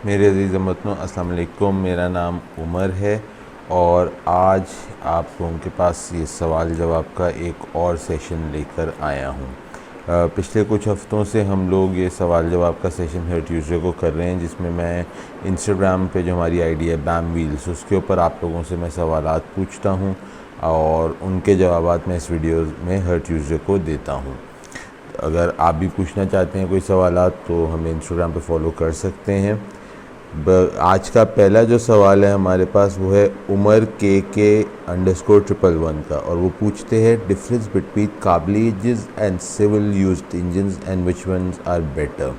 मेरे अज़ीज़ वतनों, अस्सलाम वालेकुम। मेरा नाम उमर है और आज आप लोगों के पास ये सवाल जवाब का एक और सेशन लेकर आया हूँ। पिछले कुछ हफ़्तों से हम लोग ये सवाल जवाब का सेशन हर ट्यूसडे को कर रहे हैं, जिसमें मैं इंस्टाग्राम पे जो हमारी आईडी है बैम व्हील्स, उसके ऊपर आप लोगों से मैं सवालात पूछता हूँ और उनके जवाबात मैं इस वीडियो में हर ट्यूसडे को देता हूँ। अगर आप भी पूछना चाहते हैं कोई सवालात तो हमें इंस्टाग्राम पे फॉलो कर सकते हैं। आज का पहला जो सवाल है हमारे पास वो है उमर के_111 का, और वो पूछते हैं डिफरेंस बिटवीन काबलीज and civil used engines and which ones are better.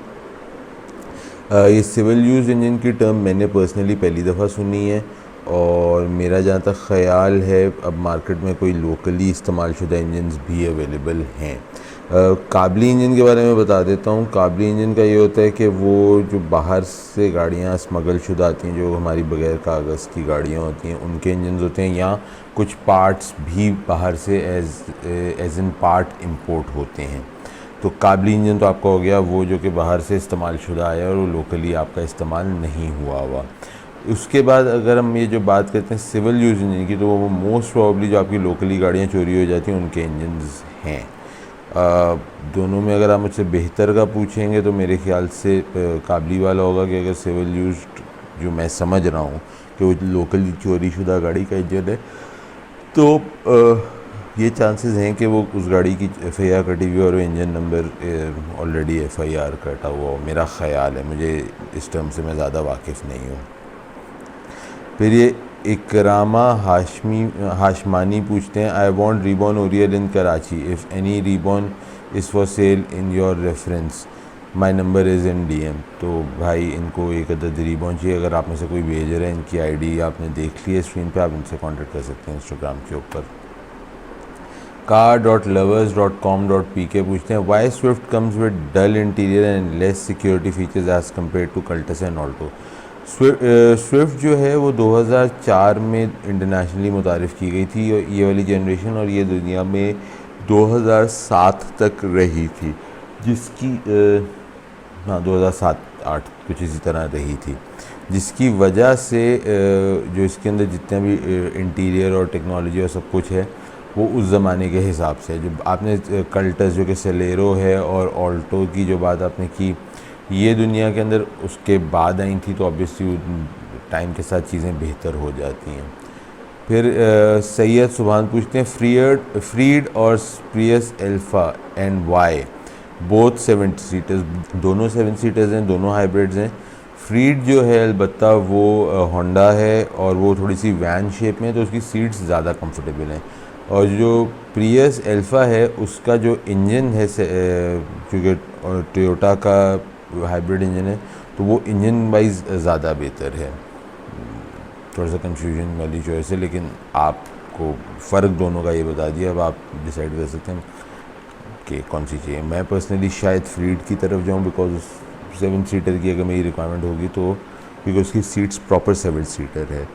ये सिविल यूज इंजन की टर्म मैंने पर्सनली पहली दफ़ा सुनी है और मेरा जहाँ तक ख़याल है अब मार्केट में कोई लोकली इस्तेमाल शुदा इंजन्स भी अवेलेबल हैं। काबली इंजन के बारे में बता देता हूँ। काबली इंजन का ये होता है कि वो जो बाहर से गाड़ियाँ स्मगल शुदा आती हैं, जो हमारी बग़ैर कागज़ की गाड़ियाँ होती हैं, उनके इंजन होते हैं, या कुछ पार्ट्स भी बाहर से एज इन पार्ट इम्पोर्ट होते हैं। तो काबली इंजन तो आपका हो गया वो जो कि बाहर से इस्तेमाल शुदा आया और वो लोकली आपका इस्तेमाल नहीं हुआ। उसके बाद अगर हम ये जो बात करते हैं सिविल यूज़ इंजन की, तो वो मोस्ट प्रॉब्ली जो आपकी लोकली गाड़ियाँ चोरी हो जाती हैं उनके इंजन्स हैं। दोनों में अगर आप मुझसे बेहतर का पूछेंगे तो मेरे ख्याल से काबली वाला होगा, कि अगर सिविल यूज जो मैं समझ रहा हूँ कि वो लोकली चोरी शुदा गाड़ी का इंजन है, तो ये चांसेस हैं कि वो उस गाड़ी की FIR कटी हुई और इंजन नंबर ऑलरेडी FIR कटा हुआ हो। मेरा ख़याल है, मुझे इस टर्म से मैं ज़्यादा वाकिफ़ नहीं हूँ। फिर ये इकरामा हाशमानी पूछते हैं, I want reborn oriel in Karachi, if any reborn is for sale in your reference, my number is in DM। तो भाई इनको एक अदद रीबॉन चाहिए। अगर आप में से कोई भेज रहे हैं, इनकी ID आपने देख ली है स्क्रीन पे, आप इनसे कॉन्टेक्ट कर सकते हैं इंस्टाग्राम के ऊपर। car.lovers.com.pk पूछते हैं, why Swift comes with dull interior and less security features as compare to Cultus and Alto. Swift जो है वो 2004 में इंटरनेशनली मुतारिफ़ की गई थी, और ये वाली जनरेशन, और ये दुनिया में 2007 तक रही थी, जिसकी 2007-8 कुछ इसी तरह रही थी, जिसकी वजह से जो इसके अंदर जितने भी इंटीरियर और टेक्नोलॉजी और सब कुछ है वो उस ज़माने के हिसाब से। जो आपने कल्टस जो कि सेलेरो है और ऑल्टो की जो बात आपने की, ये दुनिया के अंदर उसके बाद आई थी, तो ऑब्वियसली टाइम के साथ चीज़ें बेहतर हो जाती हैं। फिर सैयद सुभान पूछते हैं, फ्रीड और Prius Alpha and why both 7 seaters, दोनों 7 सीटर्स हैं, दोनों हाइब्रिड्स हैं। फ्रीड जो है अलबत्ता वो होंडा है और वो थोड़ी सी वैन शेप में, तो उसकी सीट्स ज़्यादा कंफर्टेबल हैं। और जो प्रियस अल्फ़ा है उसका जो इंजन है, क्योंकि टोयोटा का हाइब्रिड इंजन है, तो वो इंजन वाइज ज़्यादा बेहतर है। थोड़ा सा कंफ्यूजन वाली चॉइस है, लेकिन आपको फ़र्क दोनों का ये बता दिया, अब आप डिसाइड कर सकते हैं कि कौन सी चाहिए। मैं पर्सनली शायद फ्रीड की तरफ जाऊँ, बिकॉज 7 सीटर की अगर मेरी रिक्वायरमेंट होगी तो, क्योंकि उसकी सीट्स प्रॉपर 7 सीटर है।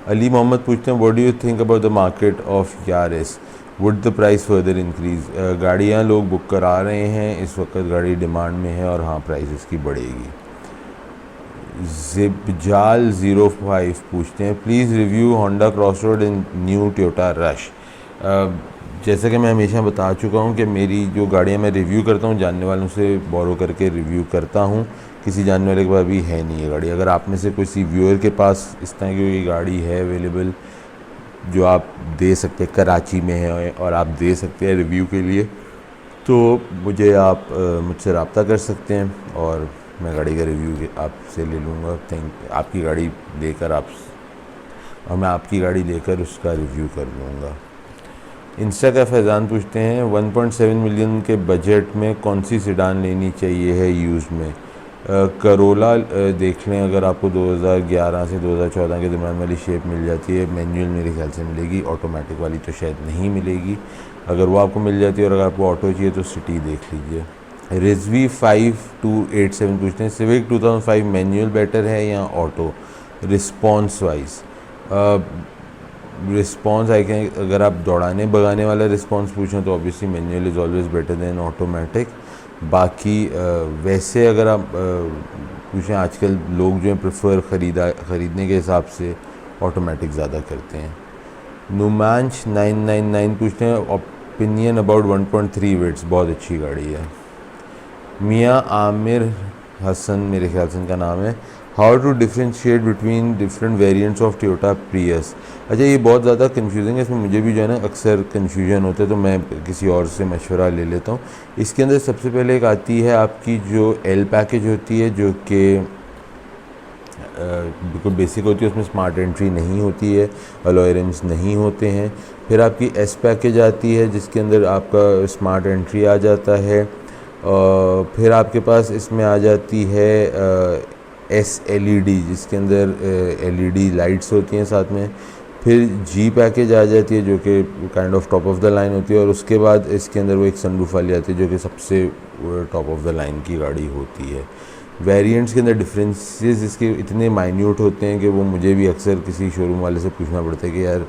अली मोहम्मद पूछते हैं, what do you think about the market of Yaris, would the price further increase. गाड़ियाँ लोग बुक करा रहे हैं, इस वक्त गाड़ी डिमांड में है और हाँ प्राइस इसकी बढ़ेगी। ज़िबजाल 05 पूछते हैं, please review Honda crossroad in new Toyota rush. जैसा कि मैं हमेशा बता चुका हूँ कि मेरी जो गाड़ियाँ मैं रिव्यू करता हूँ जानने वालों से बोरो करके रिव्यू करता हूँ, किसी जानने वाले के पास भी है नहीं ये गाड़ी। अगर आप में से किसी व्यूअर के पास इस तरह की कोई गाड़ी है अवेलेबल जो आप दे सकते हैं, कराची में है और आप दे सकते हैं रिव्यू के लिए, तो मुझे आप मुझसे रब्ता कर सकते हैं और मैं गाड़ी का रिव्यू आपसे ले लूँगा। आपकी गाड़ी लेकर और मैं आपकी गाड़ी लेकर उसका रिव्यू कर लूँगा। इंस्टा का फैज़ान पूछते हैं, 1.7 मिलियन के बजट में कौन सी सीडान लेनी चाहिए है यूज़ में। करोला देख लें, अगर आपको 2011 से 2014 के दरमियान वाली शेप मिल जाती है, मैनुअल मेरे ख्याल से मिलेगी, ऑटोमेटिक वाली तो शायद नहीं मिलेगी। अगर वो आपको मिल जाती है और अगर आपको ऑटो चाहिए तो सिटी देख लीजिए। रिजवी 5287 पूछते हैं, सिविक 2005 मैनुअल बेटर है या auto response wise. Response I can, अगर आप दौड़ाने भगाने वाला रिस्पॉन्स पूछें तो obviously manual is always better than automatic. बाकी वैसे अगर आप पूछें, आजकल लोग जो हैं प्रेफर ख़रीदने के हिसाब से ऑटोमेटिक ज़्यादा करते हैं। नुमांश 999 पूछते हैं ओपिनियन अबाउट 1.3 विट्स, बहुत अच्छी गाड़ी है। मियाँ आमिर हसन मेरे ख्याल से इनका नाम है, how to differentiate between different variants of Toyota Prius. अच्छा, ये बहुत ज़्यादा कन्फ्यूजिंग है, इसमें मुझे भी जो है ना अक्सर कन्फ्यूजन होता है, तो मैं किसी और से मशवरा ले लेता हूँ। इसके अंदर सबसे पहले एक आती है आपकी जो एल पैकेज होती है, जो कि बिल्कुल बेसिक होती है, उसमें स्मार्ट एंट्री नहीं होती है, अलॉय रिम्स नहीं होते हैं। फिर आपकी एस पैकेज आती है जिसके अंदर आपका स्मार्ट एंट्री आ जाता है। फिर आपके पास इसमें आ जाती है SLED, जिसके अंदर LED लाइट्स होती हैं साथ में। फिर जी पैकेज आ जाती है जो कि kind of top of the line होती है, और उसके बाद इसके अंदर वो एक सनरूफ वाली आती है जो कि सबसे टॉप ऑफ द लाइन की गाड़ी होती है। वेरिएंट्स के अंदर डिफरेंसेस इसके इतने माइन्यूट होते हैं कि वो मुझे भी अक्सर किसी शोरूम वाले से पूछना पड़ता है कि यार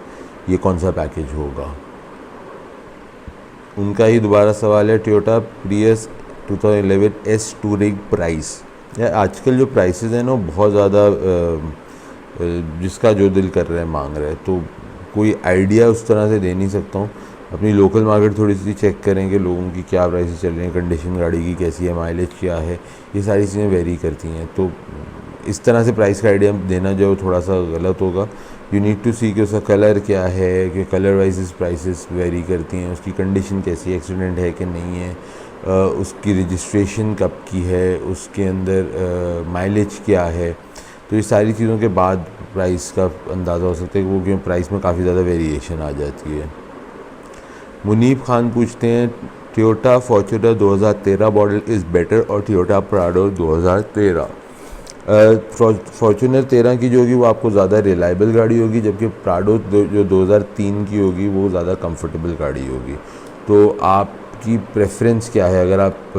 ये कौन सा पैकेज होगा। उनका ही दोबारा सवाल है, Toyota Prius 2011 S touring price. यार आजकल जो प्राइसेस हैं ना बहुत ज़्यादा जिसका जो दिल कर रहा है मांग रहा है, तो कोई आइडिया उस तरह से दे नहीं सकता हूँ। अपनी लोकल मार्केट थोड़ी सी चेक करेंगे, लोगों की क्या प्राइसेस चल रही हैं, कंडीशन गाड़ी की कैसी है, माइलेज क्या है, ये सारी चीज़ें वेरी करती हैं। तो इस तरह से प्राइस का आइडिया देना जो थोड़ा सा गलत होगा। यू नीड टू सी कि उसका कलर क्या है, कि कलर वाइज प्राइसेस वेरी करती हैं, उसकी कंडीशन कैसी है, एक्सीडेंट है कि नहीं है, उसकी रजिस्ट्रेशन कब की है, उसके अंदर माइलेज क्या है। तो ये सारी चीज़ों के बाद प्राइस का अंदाज़ा हो सकता है, वो क्यों प्राइस में काफ़ी ज़्यादा वेरिएशन आ जाती है। मुनीब खान पूछते हैं, Toyota Fortuner 2013 model is better और टोयोटा प्राडो 2013। फॉर्च्यूनर 13 की जो होगी वो आपको ज़्यादा रिलायबल गाड़ी होगी, जबकि प्राडो जो 2003 की होगी वो ज़्यादा कंफर्टेबल गाड़ी होगी। तो आपकी प्रेफरेंस क्या है? अगर आप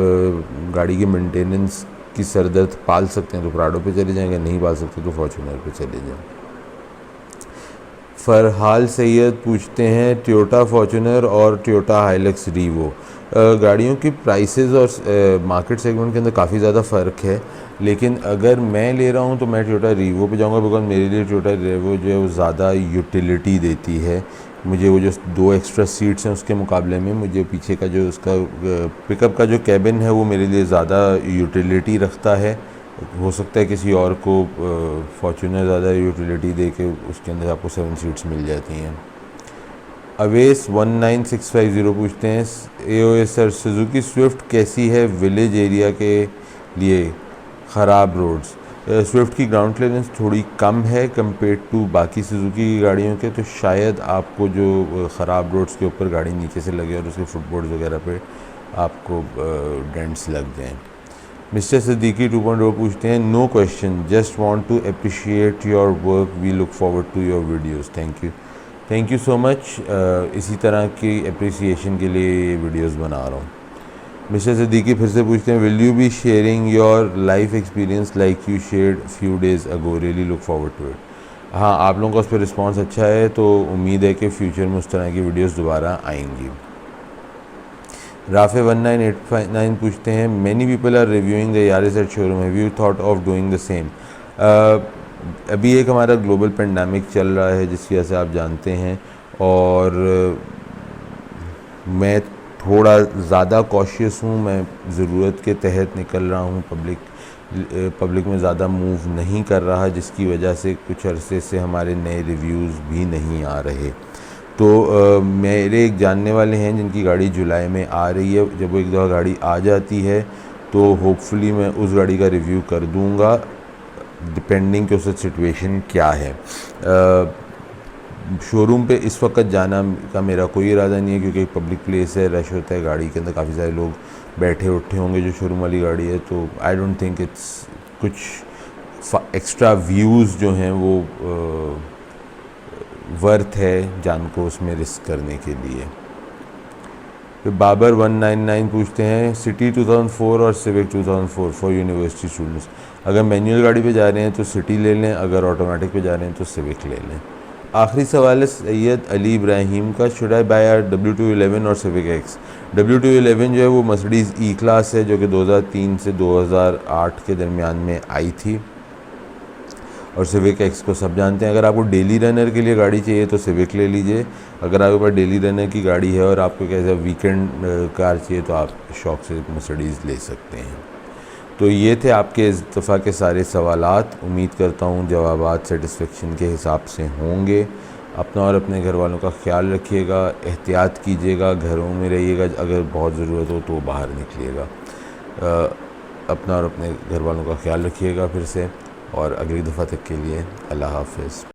गाड़ी की मेंटेनेंस की सरदर्द पाल सकते हैं तो प्राडो पे चले जाएंगे, नहीं पाल सकते तो फॉर्च्यूनर पे चले जाएं। फरहाल सैयद पूछते हैं, टोयोटा फॉर्च्यूनर और टोयोटा हाइलक्स रीवो गाड़ियों की प्राइसेस और मार्केट सेगमेंट के अंदर काफ़ी ज़्यादा फ़र्क है, लेकिन अगर मैं ले रहा हूँ तो मैं टोयोटा रीवो पे जाऊँगा, बिकॉज मेरे लिए टोयोटा रीवो जो है वो ज़्यादा यूटिलिटी देती है। मुझे वो जो 2 एक्स्ट्रा सीट्स हैं उसके मुकाबले में मुझे पीछे का जो उसका पिकअप का जो कैबिन है वो मेरे लिए ज़्यादा यूटिलिटी रखता है। हो सकता है किसी और को फॉर्च्यूनर ज़्यादा यूटिलिटी दे के उसके अंदर आपको 7 सीट्स मिल जाती हैं। अवेस 19650 पूछते हैं, AOS सर सुजुकी स्विफ्ट कैसी है विलेज एरिया के लिए, ख़राब रोड्स। स्विफ्ट की ग्राउंड क्लियरेंस थोड़ी कम है कंपेयर टू बाकी सुजुकी की गाड़ियों के, तो शायद आपको जो ख़राब रोड्स के ऊपर गाड़ी नीचे से लगे और उसके फुटबोर्ड्स वगैरह पे आपको डेंट्स लग जाएँ। मिस्टर सिद्दीकी 2.0 पूछते हैं, no question, just want to appreciate your work, we look forward to your videos, thank you so much. इसी तरह की अप्रिसिएशन के लिए ये वीडियोस बना रहा हूँ। मिस्टर सिद्दीकी फिर से पूछते हैं, will you be sharing your life experience like you shared few days ago, really look forward to it. हाँ, आप लोगों का उस पर रिस्पॉन्स अच्छा है, तो उम्मीद है कि फ्यूचर में उस तरह की वीडियोज़ दोबारा आएंगी। राफे 19859 पूछते हैं, many people are reviewing the Yaris at showroom, have you thought of doing the same. अभी एक हमारा ग्लोबल पेंडेमिक चल रहा है जिसकी वजह से आप जानते हैं, और मैं थोड़ा ज़्यादा कॉशियस हूँ, मैं ज़रूरत के तहत निकल रहा हूँ, पब्लिक में ज़्यादा मूव नहीं कर रहा, जिसकी वजह से कुछ अरसे से हमारे नए रिव्यूज़ भी नहीं आ रहे। तो मेरे एक जानने वाले हैं जिनकी गाड़ी जुलाई में आ रही है, जब वो एक दफ़ा गाड़ी आ जाती है तो होपफुली मैं उस गाड़ी का रिव्यू कर दूंगा, डिपेंडिंग कि उसकी सिचुएशन क्या है। शोरूम पे इस वक्त जाना का मेरा कोई इरादा नहीं है, क्योंकि पब्लिक प्लेस है, रश होता है, गाड़ी के अंदर काफ़ी सारे लोग बैठे उठे होंगे जो शोरूम वाली गाड़ी है, तो आई डोंट थिंक इट्स कुछ एक्स्ट्रा व्यूज़ जो हैं वो वर्थ है जान को उसमें रिस्क करने के लिए। फिर बाबर 199 पूछते हैं, सिटी 2004 और सिविक 2004 फॉर यूनिवर्सिटी स्टूडेंट्स। अगर मैनुअल गाड़ी पे जा रहे हैं तो सिटी ले लें, अगर ऑटोमेटिक पे जा रहे हैं तो सिविक ले लें। आखिरी सवाल है सैयद अली इब्राहिम का, शुड आई बाय W211 और सिविक एक्स। W211 जो है वो मर्सिडीज़ ई क्लास है जो कि 2003 से 2008 के दरमियान में आई थी, और सिविक एक्स को सब जानते हैं। अगर आपको डेली रनर के लिए गाड़ी चाहिए तो सिविक ले लीजिए, अगर आपके पास डेली रनर की गाड़ी है और आपको कैसे वीकेंड कार चाहिए तो आप शौक से मर्सिडीज़ ले सकते हैं। तो ये थे आपके इस दफ़ा के सारे सवालात। उम्मीद करता हूँ जवाबात सेटिस्फेक्शन के हिसाब से होंगे। अपना और अपने घर वालों का ख्याल रखिएगा, एहतियात कीजिएगा, घरों में रहिएगा, अगर बहुत ज़रूरत हो तो बाहर निकलिएगा। अपना और अपने घर वालों का ख्याल रखिएगा फिर से, और अगली दफ़ा तक के लिए अल्लाह हाफ़िज़।